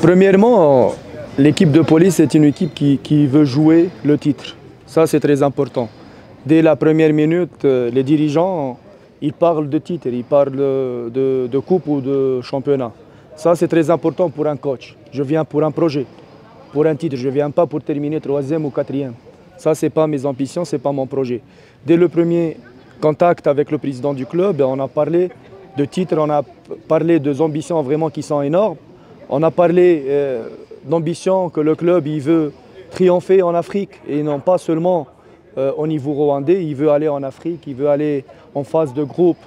Premièrement, l'équipe de police est une équipe qui veut jouer le titre. Ça, c'est très important. Dès la première minute, les dirigeants, ils parlent de titre, ils parlent de coupe ou de championnat. Ça, c'est très important pour un coach. Je viens pour un projet, pour un titre. Je ne viens pas pour terminer 3e ou 4e. Ça, ce n'est pas mes ambitions, ce n'est pas mon projet. Dès le premier contact avec le président du club, on a parlé de titres, on a parlé de ambitions vraiment qui sont énormes. On a parlé d'ambition que le club il veut triompher en Afrique et non pas seulement au niveau rwandais. Il veut aller en Afrique, il veut aller en phase de groupe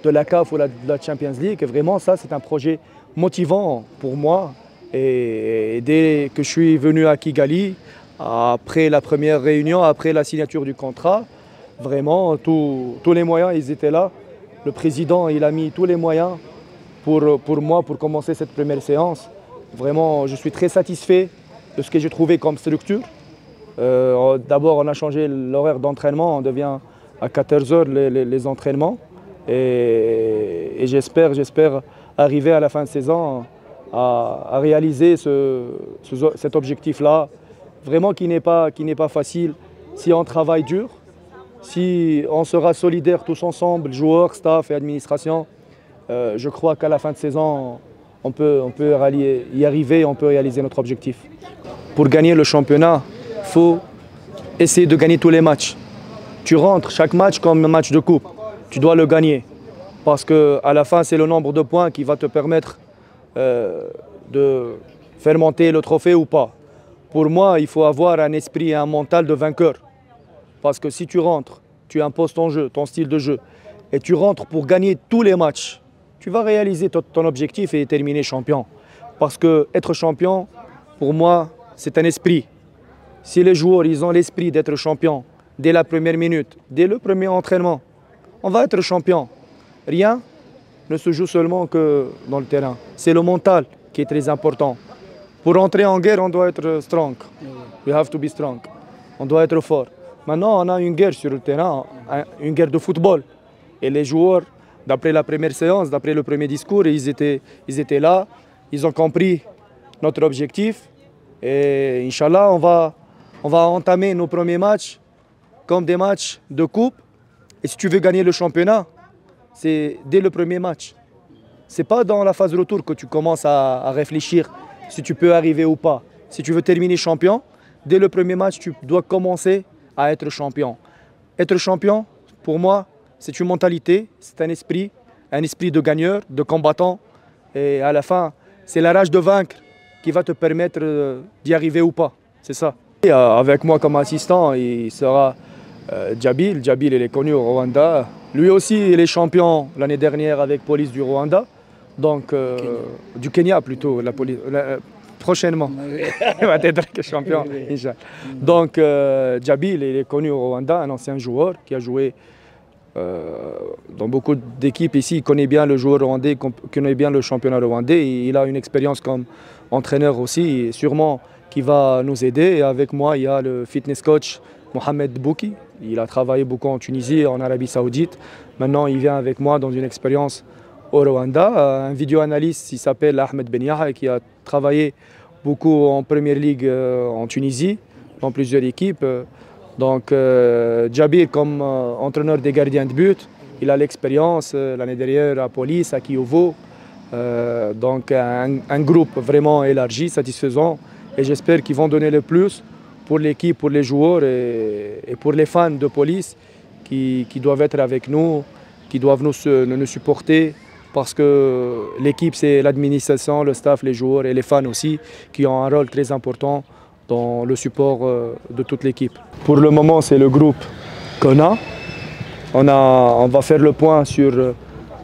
de la CAF ou de la Champions League. Et vraiment, ça, c'est un projet motivant pour moi. Et dès que je suis venu à Kigali, après la première réunion, après la signature du contrat, vraiment, tous les moyens, ils étaient là. Le président, il a mis tous les moyens pour moi, pour commencer cette première séance. Vraiment, je suis très satisfait de ce que j'ai trouvé comme structure. D'abord, on a changé l'horaire d'entraînement, on devient à 14 h les entraînements. Et j'espère arriver à la fin de saison à réaliser cet objectif-là, vraiment qui n'est pas facile si on travaille dur, si on sera solidaires tous ensemble, joueurs, staff et administration. Je crois qu'à la fin de saison, on peut y arriver, on peut réaliser notre objectif. Pour gagner le championnat, il faut essayer de gagner tous les matchs. Tu rentres chaque match comme un match de coupe. Tu dois le gagner. Parce qu'à la fin, c'est le nombre de points qui va te permettre de faire monter le trophée ou pas. Pour moi, il faut avoir un esprit et un mental de vainqueur. Parce que si tu rentres, tu imposes ton jeu, ton style de jeu, et tu rentres pour gagner tous les matchs, tu vas réaliser ton objectif et terminer champion. Parce que être champion, pour moi, c'est un esprit. Si les joueurs ils ont l'esprit d'être champion dès la première minute, dès le premier entraînement, on va être champion. Rien ne se joue seulement que dans le terrain. C'est le mental qui est très important. Pour entrer en guerre, on doit être strong. We have to be strong. On doit être fort. Maintenant, on a une guerre sur le terrain, une guerre de football. Et les joueurs, d'après la première séance, d'après le premier discours, ils étaient là, ils ont compris notre objectif. Et Inch'Allah, on va entamer nos premiers matchs comme des matchs de coupe. Et si tu veux gagner le championnat, c'est dès le premier match. Ce n'est pas dans la phase retour que tu commences à réfléchir si tu peux arriver ou pas. Si tu veux terminer champion, dès le premier match, tu dois commencer à être champion. Être champion, pour moi, c'est une mentalité, c'est un esprit de gagneur, de combattant. Et à la fin, c'est la rage de vaincre qui va te permettre d'y arriver ou pas. C'est ça. Et avec moi comme assistant, il sera Djabil. Djabil, il est connu au Rwanda. Lui aussi, il est champion l'année dernière avec Police du Rwanda. Donc, du Kenya plutôt, prochainement. Il va être champion. Donc, Djabil, il est connu au Rwanda, un ancien joueur qui a joué dans beaucoup d'équipes ici. Il connaît bien le joueur rwandais, il connaît bien le championnat rwandais. Il a une expérience comme entraîneur aussi, et sûrement qui va nous aider. Et avec moi, il y a le fitness coach Mohamed Bouki. Il a travaillé beaucoup en Tunisie, en Arabie Saoudite. Maintenant, il vient avec moi dans une expérience au Rwanda. Un vidéo-analyste, il s'appelle Ahmed Benyaha, qui a travaillé beaucoup en Première Ligue en Tunisie, dans plusieurs équipes. Donc, Djabir, comme entraîneur des gardiens de but, il a l'expérience l'année dernière à Police, à Kiovo. Donc, un groupe vraiment élargi, satisfaisant. Et j'espère qu'ils vont donner le plus pour l'équipe, pour les joueurs et pour les fans de Police qui doivent être avec nous, qui doivent nous supporter. Parce que l'équipe, c'est l'administration, le staff, les joueurs et les fans aussi, qui ont un rôle très important dans le support de toute l'équipe. Pour le moment, c'est le groupe qu'on a. On va faire le point sur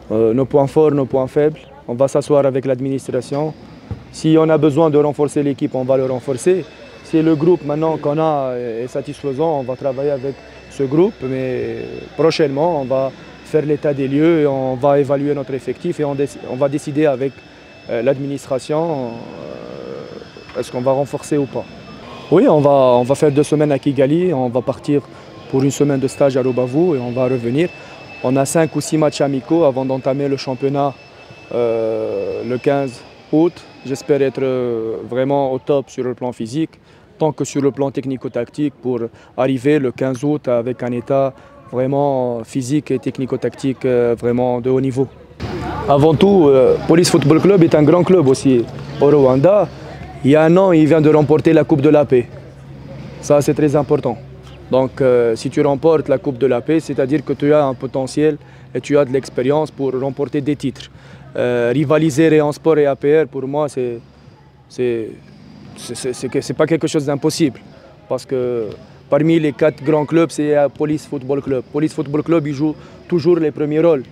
nos points forts, nos points faibles. On va s'asseoir avec l'administration. Si on a besoin de renforcer l'équipe, on va le renforcer. Si le groupe maintenant qu'on a est satisfaisant, on va travailler avec ce groupe. Mais prochainement, on va faire l'état des lieux et on va évaluer notre effectif et on va décider avec l'administration est-ce qu'on va renforcer ou pas. Oui, on va faire 2 semaines à Kigali, on va partir pour une semaine de stage à Rubavu et on va revenir. On a 5 ou 6 matchs amicaux avant d'entamer le championnat le 15 août. J'espère être vraiment au top sur le plan physique, tant que sur le plan technico-tactique, pour arriver le 15 août avec un état vraiment physique et technico-tactique vraiment de haut niveau. Avant tout, Police Football Club est un grand club aussi au Rwanda. Il y a un an, il vient de remporter la Coupe de la Paix. Ça, c'est très important. Donc, si tu remportes la Coupe de la Paix, c'est-à-dire que tu as un potentiel et tu as de l'expérience pour remporter des titres. Rivaliser Rayon Sport et APR, pour moi, c'est pas quelque chose d'impossible. Parce que parmi les 4 grands clubs, c'est Police Football Club. Police Football Club, il joue toujours les premiers rôles.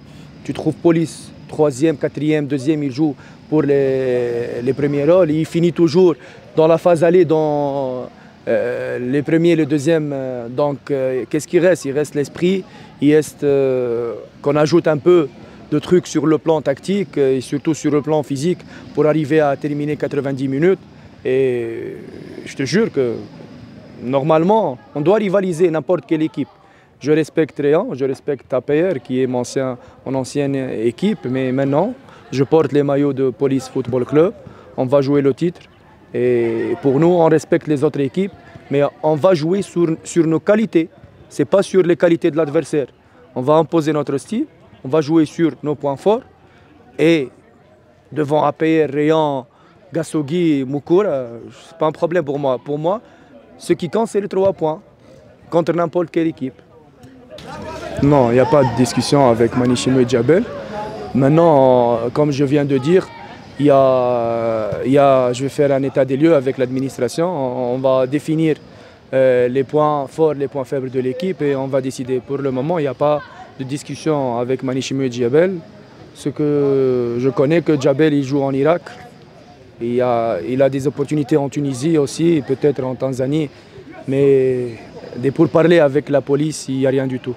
Tu trouves Police 3e, 4e, 2e, il joue pour les premiers rôles. Il finit toujours dans la phase aller dans les premiers et les deuxièmes. Donc, qu'est-ce qui reste? Il reste l'esprit, il reste qu'on ajoute un peu de trucs sur le plan tactique et surtout sur le plan physique pour arriver à terminer 90 minutes. Et je te jure que normalement, on doit rivaliser n'importe quelle équipe. Je respecte Rayon, je respecte APR qui est mon ancienne équipe, mais maintenant, je porte les maillots de Police Football Club. On va jouer le titre. Et pour nous, on respecte les autres équipes, mais on va jouer sur nos qualités. Ce n'est pas sur les qualités de l'adversaire. On va imposer notre style, on va jouer sur nos points forts. Et devant APR, Rayon, Gassogui, Moukoura, ce n'est pas un problème pour moi. Pour moi, ce qui compte, c'est les 3 points contre n'importe quelle équipe. Non, il n'y a pas de discussion avec Manichino et Djabel. Maintenant, comme je viens de dire, je vais faire un état des lieux avec l'administration. On va définir les points forts, les points faibles de l'équipe et on va décider. Pour le moment, il n'y a pas de discussion avec Manichino et Djabel. Ce que je connais, que Djabel il joue en Irak. Il a des opportunités en Tunisie aussi, peut-être en Tanzanie. Mais pour parler avec la police, il n'y a rien du tout.